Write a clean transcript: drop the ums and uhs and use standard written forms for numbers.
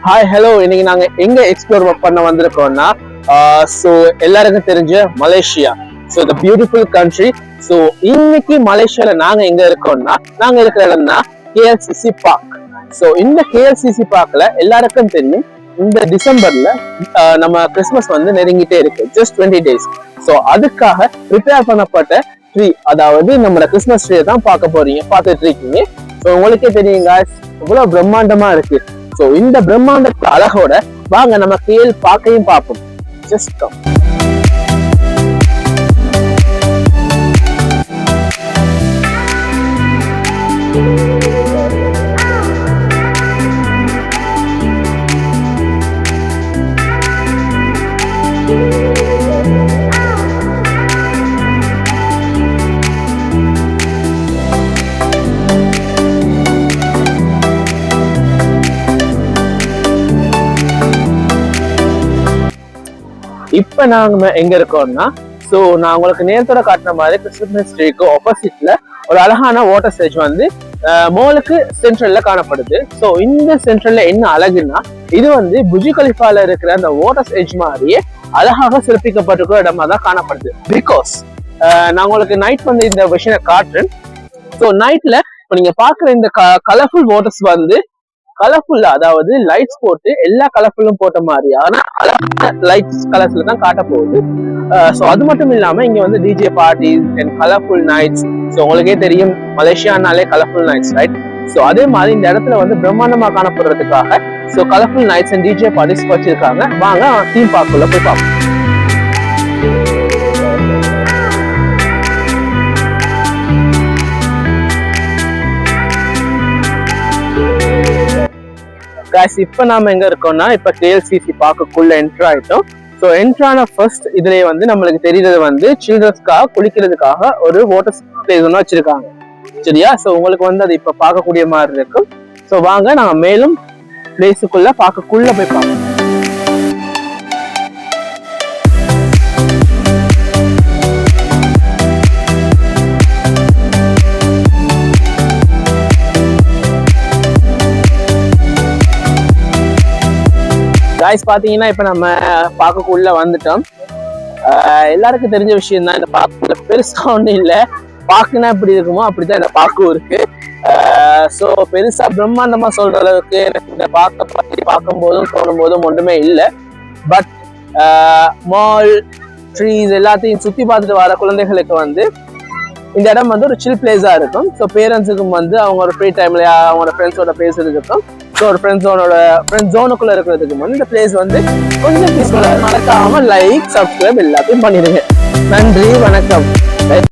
Hi hello, இன்னைக்கு நாங்க எங்க எக்ஸ்ப்ளோர் பண்ண வந்திருக்கோம்னா ஸோ எல்லாருக்கும் தெரிஞ்ச Malaysia. So the beautiful country. So இன்னைக்கு மலேசியால நாங்க எங்க இருக்கோம்னா, நாங்க இருக்கிற இடம்னா கேஎல்சிசி பார்க். ஸோ இந்த கேஎல்சிசி பார்க்ல எல்லாருக்கும் தெரியும், இந்த டிசம்பர்ல நம்ம கிறிஸ்மஸ் வந்து நெருங்கிட்டே இருக்கு, ஜஸ்ட் 20 days. ஸோ அதுக்காக ப்ரிப்பேர் பண்ணப்பட்ட ட்ரீ, அதாவது நம்மளோட கிறிஸ்மஸ் ட்ரீயை தான் பார்க்க போறீங்க, பார்த்துட்டு இருக்கீங்க. ஸோ உங்களுக்கே தெரியுங்க இவ்வளவு பிரம்மாண்டமா இருக்கு. சோ இந்த பிரம்மாண்ட அழகோட வாங்க நம்ம கேஎல் பார்க்கையும் பார்ப்போம். Just come. இப்ப நாங்க எங்க இருக்கோம்னா, சோ நான் உங்களுக்கு நேரத்தோட காட்டின மாதிரி கிறிஸ்மஸ் ட்ரீக்கு ஆப்போசிட்ல ஒரு அழகான வாட்டர் ஸ்டேஜ் வந்து மாலுக்கு சென்ட்ரல்ல காணப்படுது. சோ இந்த சென்ட்ரல்ல என்ன அழகுன்னா, இது வந்து புஜ் கலிஃபால இருக்கிற அந்த வாட்டர் ஸ்டேஜ் மாதிரியே அழகாக சிறப்பிக்கப்பட்டிருக்கிற இடமா தான் காணப்படுது. பிகாஸ் நான் உங்களுக்கு நைட் வந்து இந்த விஷயம் காட்டுறேன். ஸோ நைட்ல இப்போ நீங்க பாக்குற இந்த கலர்ஃபுல் வாட்டர்ஸ் வந்து கலர்ஃபுல்லா, அதாவது லைட்ஸ் போட்டு எல்லா கலர்ஃபுல்லும் போட்ட மாதிரியான லைட்ஸ் கலர்ஸ்ல தான் காட்ட போகுது. ஸோ அது மட்டும் இல்லாம இங்க வந்து DJ parties and colourful nights. So உங்களுக்கே தெரியும் மலேசியானாலே கலர்ஃபுல் நைட்ஸ், ரைட்? ஸோ அதே மாதிரி இந்த இடத்துல வந்து பிரம்மாண்டமா காணப்படுறதுக்காக so colourful nights and DJ parties வச்சிருக்காங்க. வாங்க தீம் பார்க்குள்ள போய் பார்ப்போம். இப்ப நாம எங்க இருக்கோம்னா, இப்ப கேஎல்சிசி பார்க்குள்ள என்ட்ரு ஆயிட்டோம். ஸோ என்ட்ரான ஃபர்ஸ்ட் இதுலயே வந்து நம்மளுக்கு தெரியுறது வந்து சில்ட்ரன்ஸ்க்காக குளிக்கிறதுக்காக ஒரு வாட்டர் பிளேஸ் ஒன்று வச்சிருக்காங்க, சரியா? ஸோ உங்களுக்கு வந்து அது இப்ப பார்க்கக்கூடிய மாதிரி இருக்கும். ஸோ வாங்க நாங்க மேலும் பிளேஸுக்குள்ள பார்க்குள்ள போய் பார்ப்போம். காய்ஸ் பாத்தீங்கன்னா இப்ப நம்ம பார்க்குள்ள வந்துட்டோம். எல்லாருக்கும் தெரிஞ்ச விஷயம் தான், இந்த பார்க்குல பெருசா ஒன்றும் இல்லை. பார்க்குனா எப்படி இருக்குமோ அப்படிதான் இந்த பார்க்கும் இருக்கு. ஸோ பெருசா பிரம்மாண்டமா சொல்ற அளவுக்கு எனக்கு இந்த பார்க்க பத்தி பார்க்கும் போதும் தோணும் போதும் ஒன்றுமே இல்லை. பட் மால் ட்ரீஸ் எல்லாத்தையும் சுத்தி பார்த்துட்டு வர குழந்தைகளுக்கு வந்து இந்த இடம் வந்து ஒரு சில் பிளேஸா இருக்கும். ஸோ பேரண்ட்ஸுக்கும் வந்து அவங்க ஒரு ஃப்ரீ டைம்ல அவங்களோட ஃப்ரெண்ட்ஸோட பேசுறதுக்கும், ஸோ ஒரு ஃப்ரெண்ட் ஜோனுக்குள்ள இருக்கிறதுக்கு வந்து இந்த பிளேஸ் வந்து கொஞ்சம் பீஸ்ஃபுல்லா. மறக்காம லைக், சப்ஸ்கிரைப் எல்லாத்தையும் பண்ணிடுங்க. நன்றி, வணக்கம்.